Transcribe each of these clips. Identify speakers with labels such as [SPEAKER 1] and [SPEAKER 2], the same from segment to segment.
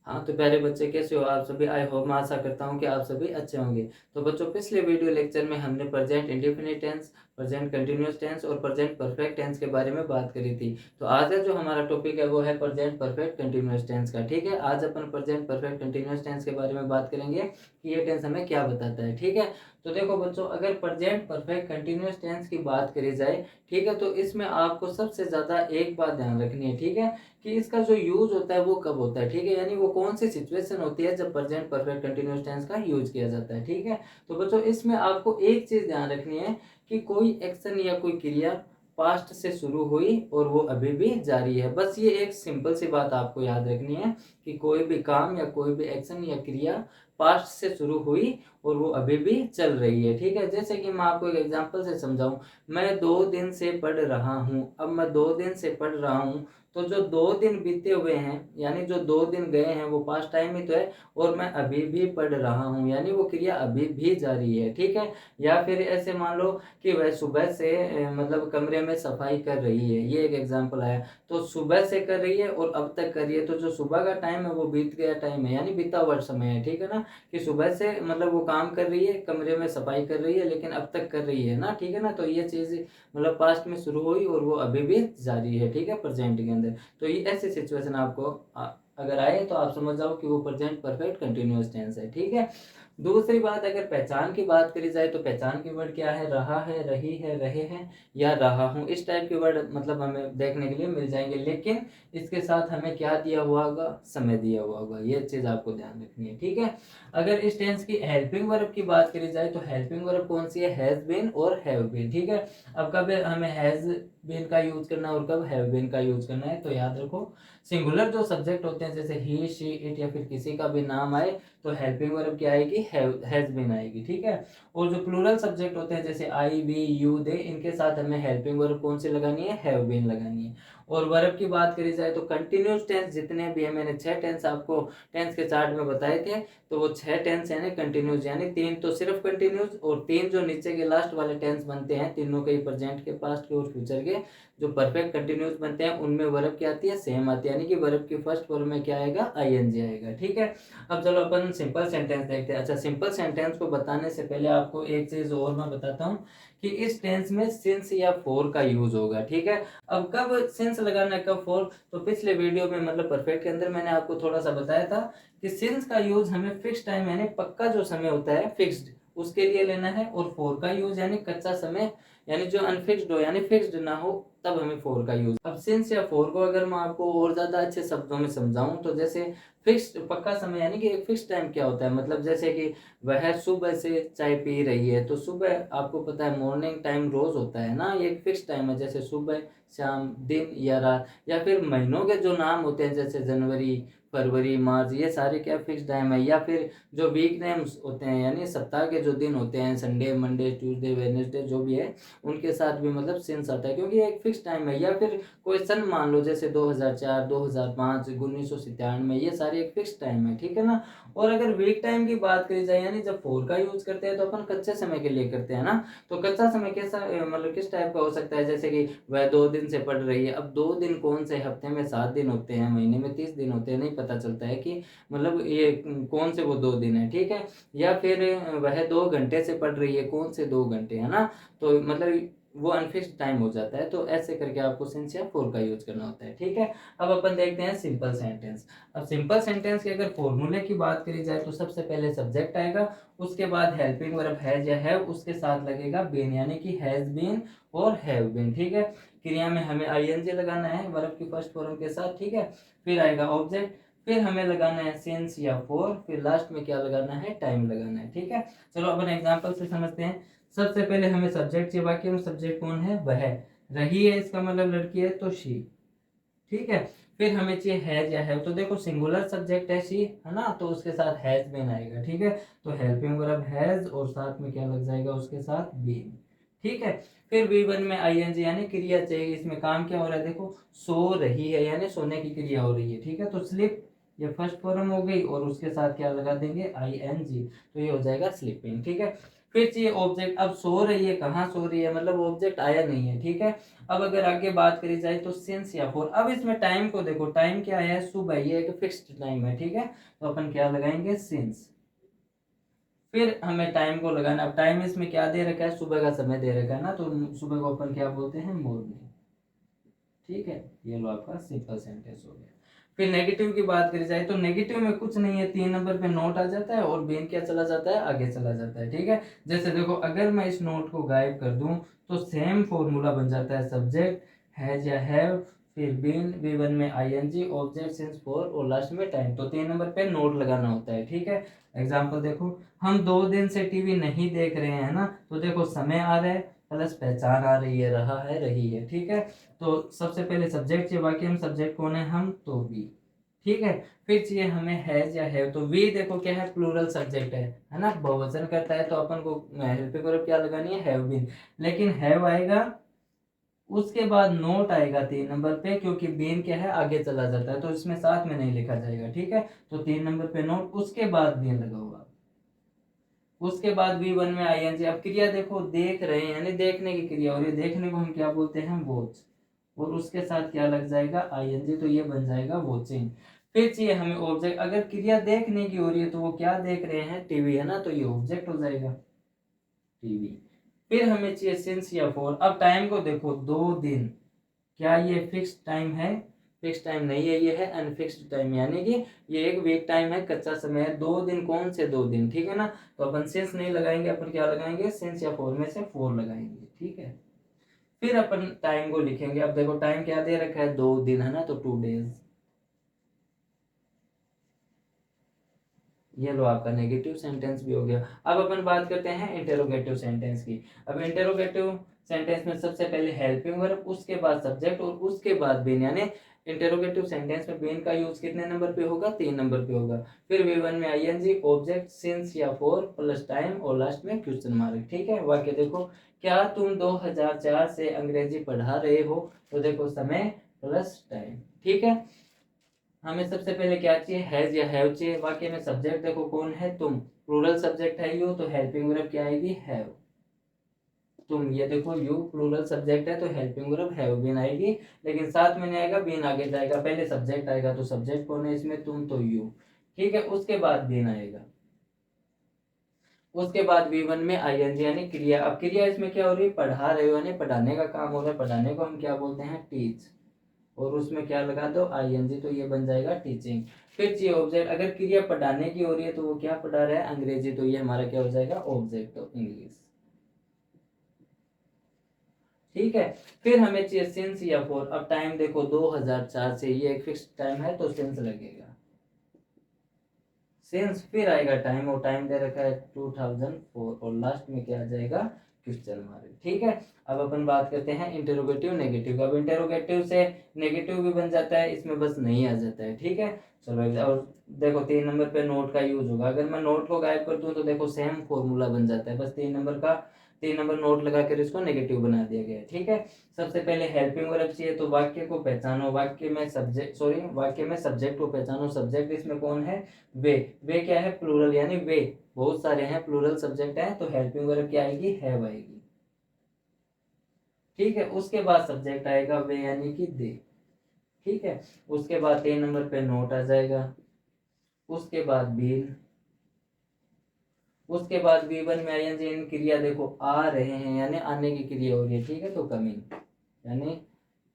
[SPEAKER 1] हाँ, तो प्यारे बच्चे कैसे हो आप सभी? आई होप मैं आशा करता हूँ कि आप सभी अच्छे होंगे। तो बच्चों पिछले वीडियो लेक्चर में हमने present indefinite tense, present continuous tense और प्रेजेंट परफेक्ट टेंस के बारे में बात करी थी। तो आज का जो हमारा टॉपिक है वो है प्रेजेंट परफेक्ट कंटीन्यूअस टेंस का। ठीक है, आज अपन प्रेजेंट परफेक्ट कंटीन्यूअस टेंस के बारे में बात करेंगे कि ये टेंस हमें क्या बताता है। ठीक है, तो देखो बच्चों, अगर प्रेजेंट परफेक्ट कंटीन्यूअस टेंस की बात करी जाए, ठीक है, तो इसमें आपको सबसे ज़्यादा एक बात ध्यान रखनी है। ठीक है, कि इसका जो यूज होता है वो कब होता है। ठीक है, यानी वो कौन सी सिचुएशन होती है जब प्रेजेंट परफेक्ट कंटीन्यूअस टेंस का यूज किया जाता है। ठीक है, तो बच्चों इसमें आपको एक चीज ध्यान रखनी है कि कोई एक्शन या कोई क्रिया पास्ट से शुरू हुई और वो अभी भी जारी है। बस ये एक सिंपल सी बात आपको याद रखनी है कि कोई भी काम या कोई भी एक्शन या क्रिया पास्ट से शुरू हुई और वो अभी भी चल रही है। ठीक है, जैसे कि मैं आपको एक एग्जांपल से समझाऊं, मैं 2 दिन से पढ़ रहा हूं। अब मैं 2 दिन से पढ़ रहा हूं, तो जो 2 दिन बीते हुए हैं यानी जो 2 दिन गए हैं वो पास्ट टाइम ही तो है, और मैं अभी भी पढ़ रहा हूँ यानी वो क्रिया अभी भी जारी है। ठीक है, या फिर ऐसे मान लो कि वह सुबह से मतलब कमरे में सफाई कर रही है, ये एक एग्जांपल आया। तो सुबह से कर रही है और अब तक कर रही है, तो जो सुबह का टाइम है वो बीत गया टाइम है यानी बीता हुआ समय है। ठीक है ना, कि सुबह से मतलब वो काम कर रही है, कमरे में सफाई कर रही है, लेकिन अब तक कर रही है ना। ठीक है ना, तो ये चीज मतलब पास्ट में शुरू हुई और वो अभी भी जारी है। ठीक है, प्रेजेंट के अंदर। तो ये ऐसी सिचुएशन आपको अगर आए तो आप समझ जाओ कि वो प्रेजेंट परफेक्ट कंटिन्यूअस टेंस है। ठीक है, दूसरी बात, अगर पहचान की बात करी जाए तो पहचान की वर्ड क्या है? रहा है, रही है, रहे हैं या रहा हूं, इस टाइप के वर्ड मतलब हमें देखने के लिए मिल जाएंगे, लेकिन इसके साथ हमें क्या दिया हुआ होगा? समय दिया हुआ होगा। ये चीज आपको ध्यान रखनी है। ठीक है, अगर इस टेंस की हेल्पिंग वर्ब की बात करी जाए तो हेल्पिंग वर्ब कौन सी है? हैज बीन और हैव बीन। ठीक है, अब कब हमें हैज बीन का यूज करना है और कब हैव बीन का यूज करना है, तो याद रखो सिंगुलर जो सब्जेक्ट होते हैं जैसे ही, शी, इट या फिर किसी का भी नाम आए तो हेल्पिंग वर्ब क्या आएगी? हैज बीन आएगी। ठीक है, और जो प्लूरल सब्जेक्ट होते हैं जैसे आई, वी, यू, दे, इनके साथ हमें हेल्पिंग वर्ब कौन सी लगानी है? हैव बीन लगानी है। और वर्ब की बात करी जाए तो कंटिन्यूस टेंस जितने भी है, मैंने 6 टेंस आपको टेंस के चार्ट में बताए थे, तो वो 6 टेंस यानी कंटिन्यूस, यानी 3 तो सिर्फ कंटिन्यूस और 3 जो नीचे के लास्ट वाले टेंस बनते हैं, तीनों के प्रेजेंट के, पास्ट के और फ्यूचर के जो परफेक्ट कंटिन्यूस बनते हैं उनमें वर्ब क्या आती है? सेम आती है, यानी कि वर्ब की फर्स्ट फॉर्म में क्या आएगा? आईएनजी आएगा। ठीक है, अब चलो अपन सिंपल सेंटेंस देखते हैं। अच्छा, सिंपल सेंटेंस को बताने से पहले आपको एक चीज और मैं बताता हूँ कि इस टेंस में सिंस या फॉर का यूज होगा। ठीक है, अब कब सिंस लगाना है, कब फॉर, तो पिछले वीडियो में मतलब परफेक्ट के अंदर मैंने आपको थोड़ा सा बताया था कि सिंस का यूज हमें फिक्स टाइम यानी पक्का जो समय होता है फिक्स्ड, उसके लिए लेना है, और फोर का यूज यानी कच्चा समय यानी जो अनफिक्स्ड हो यानी फिक्स्ड ना हो, तब हमें फोर का यूज। अब सिंस या फोर को अगर मैं आपको और ज्यादा अच्छे शब्दों में समझाऊं तो जैसे फिक्स्ड पक्का समय यानी कि एक फिक्स टाइम क्या होता है, मतलब जैसे कि वह सुबह से चाय पी रही है, तो सुबह आपको पता है मॉर्निंग टाइम रोज होता है ना, ये एक फिक्स टाइम है, जैसे सुबह, शाम, दिन या रात। या फिर महीनों के जो नाम होते हैं जैसे जनवरी, फरवरी, मार्च, ये सारे क्या फिक्स टाइम है। या फिर जो वीक नेम्स होते हैं यानी सप्ताह के जो दिन होते हैं, संडे, मंडे, ट्यूसडे, वेडनेसडे जो भी है, उनके साथ भी मतलब सिंस आता है क्योंकि एक फिक्स टाइम है। या फिर कोई सन मान लो जैसे 2004, 2005, 1997, ये सारे एक फिक्स टाइम है। ठीक है ना, और अगर वीक टाइम की बात करी जाए यानी जब फोर का यूज करते हैं तो अपन कच्चे समय के लिए करते हैं ना। तो कच्चा समय कैसा मतलब किस टाइप का हो सकता है? जैसे कि वह 2 दिन से पढ़ रही है। अब 2 दिन कौन से? हफ्ते में 7 दिन होते हैं, महीने में 30 दिन होते हैं, नहीं पता चलता है कि मतलब ये कौन से वो 2 दिन है। ठीक है, या फिर वह 2 घंटे से पढ़ रही है, कौन से 2 घंटे है ना, तो मतलब वो अनफिक्स्ड टाइम हो जाता है। तो ऐसे करके आपको सिंस या फोर का यूज करना होता है। ठीक है, अब अपन देखते हैं सिंपल सेंटेंस। अब सिंपल सेंटेंस के अगर फॉर्मूले की बात करी जाए तो सबसे पहले सब्जेक्ट आएगा, उसके बाद हेल्पिंग वर्ब हैज या हैव, उसके साथ लगेगा बीन यानी कि हैज बीन और हैव बीन। ठीक है, क्रिया में हमें आईएनजी लगाना है वर्ब की फर्स्ट फॉर्म के साथ। ठीक है, फिर आएगा ऑब्जेक्ट, फिर हमें लगाना है सिंस या फोर, फिर लास्ट में क्या लगाना है? टाइम लगाना है। ठीक है, चलो अपन एग्जांपल से समझते हैं। सबसे पहले हमें सब्जेक्ट चाहिए, वाक्य में सब्जेक्ट कौन है? वह। रही है इसका मतलब लड़की है तो शी। ठीक है, फिर हमें चाहिए हैज या हैव, तो देखो सिंगुलर सब्जेक्ट है शी है ना, तो उसके साथ हैज बीन आएगा। ठीक है, तो हेल्पिंग वर्ब हैज और साथ में क्या लग जाएगा? उसके साथ बीन। ठीक है, फिर V1 में आईएनजी यानी क्रिया चाहिए, इसमें काम क्या हो रहा है? देखो सो रही है यानी सोने की क्रिया हो रही है। ठीक है, तो स्लिप ये फर्स्ट फॉर्म हो गई और उसके साथ क्या लगा देंगे? आईएनजी, तो ये हो जाएगा स्लीपिंग। ठीक है, फिर चाहिए ऑब्जेक्ट। अब सो रही है, कहाँ सो रही है? मतलब ऑब्जेक्ट आया नहीं है। ठीक है, अब अगर आगे बात करी जाए तो सिंस या फॉर, अब इसमें टाइम को देखो, टाइम क्या है, सुबह, ये एक फिक्स्ड टाइम है, ठीक है, तो अपन क्या लगाएंगे, सिंस। फिर हमें टाइम को लगाना, अब टाइम इसमें क्या दे रखा है, सुबह का समय दे रखा है ना, तो सुबह को अपन क्या बोलते हैं, मॉर्निंग, ठीक है। ये लो आपका सिंपल सेंटेंस हो गया। फिर नेगेटिव की बात करी जाए तो नेगेटिव में कुछ नहीं है, 3 नंबर पे नोट आ जाता है और बेन क्या चला जाता है, आगे चला जाता है, ठीक है। जैसे देखो, अगर मैं इस नोट को गायब कर दूं तो सेम फॉर्मूला बन जाता है, सब्जेक्ट हैज या हैव, फिर बीन, V1 में आईएनजी, ऑब्जेक्ट सिंस फॉर और लास्ट में टाइम, तो 3 नंबर पे नोट लगाना होता है, ठीक है। एग्जाम्पल देखो, हम 2 दिन से टीवी नहीं देख रहे हैं ना, तो देखो समय आ रहा है प्लस पहचान आ रही है, रहा है, रही है, ठीक है। तो सबसे पहले सब्जेक्ट चाहिए, वाक्य में सब्जेक्ट कौन है, हम, तो वी, ठीक है। फिर चाहिए हमें हैज या हैव, तो वी देखो क्या है, प्लूरल सब्जेक्ट है ना, बहुवचन करता है, तो अपन को हेल्पिंग वर्ब क्या लगानी है, हैव बीन। लेकिन हैव आएगा, उसके बाद नोट आएगा 3 नंबर पे, क्योंकि बीन क्या है, आगे चला जाता है, तो इसमें साथ में नहीं लिखा जाएगा, ठीक है। तो 3 नंबर पे नोट, उसके बाद बीन लगा हुआ, उसके बाद V1 में आईएनजी। अब क्रिया देखो, देख रहे हैं यानी देखने की क्रिया, और ये देखने को हम क्या बोलते हैं, वॉच, और उसके साथ क्या लग जाएगा, आईएनजी, तो ये बन जाएगा वॉचिंग। फिर चाहिए हमें ऑब्जेक्ट, अगर क्रिया देखने की हो रही है तो वो क्या देख रहे हैं, टीवी, है ना, तो ये ऑब्जेक्ट हो जाएगा, टीवी। फिर हमें चाहिए सिंस या फॉर, अब टाइम को देखो, 2 दिन, क्या ये फिक्स टाइम है, फिक्स टाइम नहीं है, ये है अनफिक्स्ड टाइम, यानी कि ये एक वीक टाइम है, कच्चा समय है, 2 दिन, कौन से 2 दिन, ठीक है ना। तो अपन सिंस नहीं लगाएंगे, अपन क्या लगाएंगे, सिंस या फॉर में से फॉर लगाएंगे, ठीक है। फिर अपन टाइम को लिखेंगे, अब देखो टाइम क्या दे रखा है, 2 दिन, है ना, तो 2 days। ये लो आपका नेगेटिव सेंटेंस भी हो गया। अब अपन बात करते हैं इंटेरोगेटिव सेंटेंस की। अब इंटेरोगेटिव सेंटेंस में सबसे पहले हेल्पिंग वर्ब, उसके बाद सब्जेक्ट और उसके बाद बीन, यानी इंटेरोगेटिव सेंटेंस में बीन का यूज कितने नंबर पे होगा, 3 नंबर पे होगा। फिर V1 में आईएनजी, ऑब्जेक्ट सिंस या फॉर प्लस टाइम और लास्ट में क्वेश्चन मार्क, ठीक है। वाक्य देखो, क्या तुम 2004 से अंग्रेजी पढ़ा रहे हो, तो देखो समय प्लस टाइम, ठीक है। हमें सबसे पहले क्या चाहिए, हैज या हैव चाहिए। वाक्य में सब्जेक्ट देखो कौन है, तुम, प्लूरल सब्जेक्ट है यू, तो हेल्पिंग वर्ब क्या आएगी, हैव, तुम, ये देखो यू प्लूरल सब्जेक्ट है, तो हेल्पिंग वर्ब हैव बीन आएगी, लेकिन साथ में नहीं आएगा, बीन आगे जाएगा, पहले सब्जेक्ट आएगा, तो सब्जेक्ट कौन है इसमें, तुम, तो यू, ठीक है। उसके बाद बीन आएगा, उसके बाद V1 में आईएनजी यानी क्रिया। अब क्रिया इसमें क्या हो रही है, पढ़ा रहे हो, यानी पढ़ाने का काम हो रहा है, पढ़ाने को हम क्या बोलते हैं, टीच, और उसमें क्या लगा दो, आईएनजी, तो ये बन जाएगा टीचिंग। फिर चाहिए ऑब्जेक्ट, अगर क्रिया पढ़ाने की हो रही है तो वो क्या पढ़ा रहा है, अंग्रेजी, तो ये हमारा क्या हो जाएगा, ऑब्जेक्ट ऑफ इंग्लिश, ठीक है। फिर हमें चाहिए सिंस या फॉर। अब टाइम देखो 2004 से, ये एक फिक्स टाइम है, तो सिंस लगेगा, सिंस, फिर आएगा टाइम, और टाइम दे रखा है 2004, और लास्ट में क्या आ जाएगा, क्वेश्चन मार्क, ठीक है। अब अपन बात करते हैं इंटेरोगेटिव नेगेटिव। अब इंटेरोगेटिव से नेगेटिव भी बन जाता है, इसमें बस नहीं आ जाता है, ठीक है। चलो, और देखो 3 नंबर पे नोट का यूज होगा, अगर मैं नोट को गायब कर दूं तो देखो सेम फॉर्मूला बन जाता है, बस 3 नंबर नोट लगाकर इसको नेगेटिव बना दिया गया है, ठीक है। सबसे पहले हेल्पिंग वर्ब चाहिए, तो वाक्य को पहचानो, वाक्य में सब्जेक्ट को पहचानो, सब्जेक्ट इसमें कौन है, वे क्या है, प्लूरल, यानी वे बहुत सारे हैं, प्लूरल सब्जेक्ट है, तो हेल्पिंग वर्ब क्या आएगी, हैव आएगी, ठीक है। उसके बाद सब्जेक्ट आएगा वे, यानी कि दे, ठीक है। उसके बाद 3 नंबर पे नोट आ जाएगा, उसके बाद बीन, उसके बाद V1 में आईएनजी, इन क्रिया देखो आ रहे हैं, यानी आने की क्रिया हो रही है, ठीक है, तो कमिंग, यानी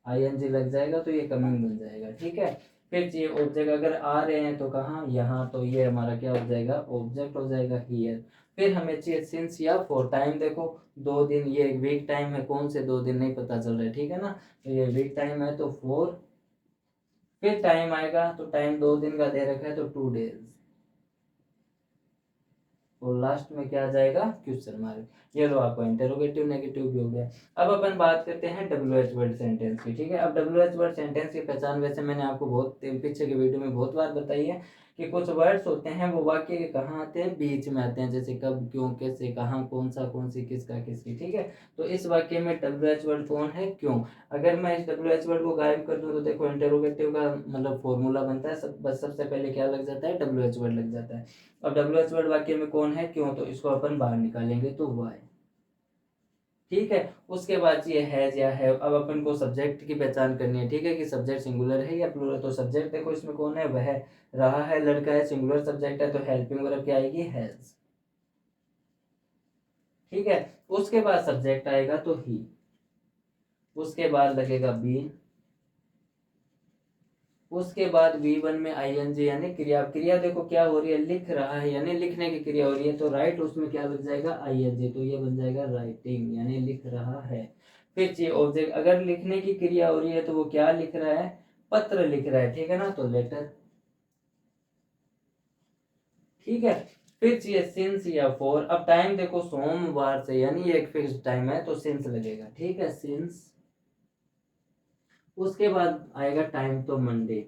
[SPEAKER 1] आईएनजी लग जाएगा, तो ये कमिंग बन जाएगा, ठीक है। फिर चाहिए ऑब्जेक्ट, अगर आ रहे हैं तो कहाँ, यहाँ, तो ये हमारा क्या हो जाएगा, ऑब्जेक्ट हो जाएगा, हियर। फिर हमें चाहिए सिंस या फॉर। टाइम देखो 2 दिन, ये एक वीक टाइम है, कौन से 2 दिन नहीं पता चल रहा है, ठीक है ना, तो ये वीक टाइम है, तो 4। फिर टाइम आएगा, तो टाइम 2 दिन का दे रखा है, तो 2 days, और लास्ट में क्या आ जाएगा, क्वेश्चन मार्क। ये लो आपका इंटेरोगेटिव नेगेटिव भी हो गया। अब अपन बात करते हैं WH वर्ड सेंटेंस की, ठीक है। अब WH वर्ड सेंटेंस की पहचान वैसे मैंने आपको बहुत पीछे के वीडियो में बहुत बार बताई है, कि कुछ वर्ड्स होते हैं वो वाक्य के कहाँ आते हैं, बीच में आते हैं, जैसे कब, क्यों, कैसे, कहाँ, कौन सा, कौन सी, किसका, किसकी, ठीक है। तो इस वाक्य में WH वर्ड कौन है, क्यों। अगर मैं इस WH वर्ड को गायब कर दूं तो देखो इंटेरोगेटिव का मतलब फॉर्मूला बनता है, बस सबसे पहले क्या लग जाता है, WH वर्ड लग जाता है। अब WH वर्ड वाक्य में कौन है, क्यों, तो इसको अपन बाहर निकालेंगे, तो वाई, ठीक है। उसके बाद ये हैज या हैव, अब अपन को सब्जेक्ट की पहचान करनी है, ठीक है, कि सब्जेक्ट सिंगुलर है या प्लूरल। तो सब्जेक्ट देखो इसमें कौन है, वह रहा है, लड़का है, सिंगुलर सब्जेक्ट है, तो हेल्पिंग वर्ब क्या आएगी, हैज। ठीक है। उसके बाद सब्जेक्ट आएगा तो ही, उसके बाद लगेगा बीन, उसके बाद V1 में ING यानी क्रिया। क्रिया देखो क्या हो रही है, लिख रहा है यानी लिखने की क्रिया हो रही है, तो राइट उसमें क्या लग जाएगा, ING, तो ये बन जाएगा राइटिंग यानी लिख रहा है। फिर चाहिए ऑब्जेक्ट, अगर लिखने की क्रिया हो रही है तो वो क्या लिख रहा है, पत्र लिख रहा है, ठीक है ना, तो लेटर। ठीक है। फिर चाहिए सिंस या फॉर। अब टाइम देखो सोमवार से यानी एक फिक्स टाइम है, तो सिंस लगेगा, ठीक है, सिंस। उसके बाद आएगा टाइम तो मंडे,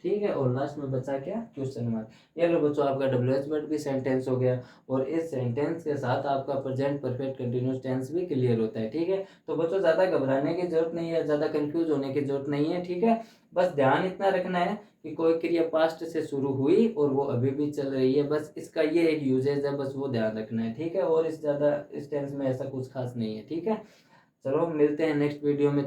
[SPEAKER 1] ठीक है, और लास्ट में बचा क्या, क्वेश्चन मार्क। ये लो बच्चों आपका WH वर्ड भी सेंटेंस हो गया, और इस सेंटेंस के साथ आपका प्रेजेंट परफेक्ट कंटिन्यूअस टेंस भी क्लियर होता है। ठीक है, तो बच्चों ज़्यादा घबराने की जरूरत नहीं है, ज़्यादा कंफ्यूज होने की जरूरत नहीं है। ठीक है, बस ध्यान इतना रखना है कि कोई क्रिया पास्ट से शुरू हुई और वो अभी भी चल रही है, बस इसका ये एक यूजेज है, बस वो ध्यान रखना है। ठीक है, और इस ज़्यादा इस टेंस में ऐसा कुछ खास नहीं है। ठीक है, चलो मिलते हैं नेक्स्ट वीडियो में।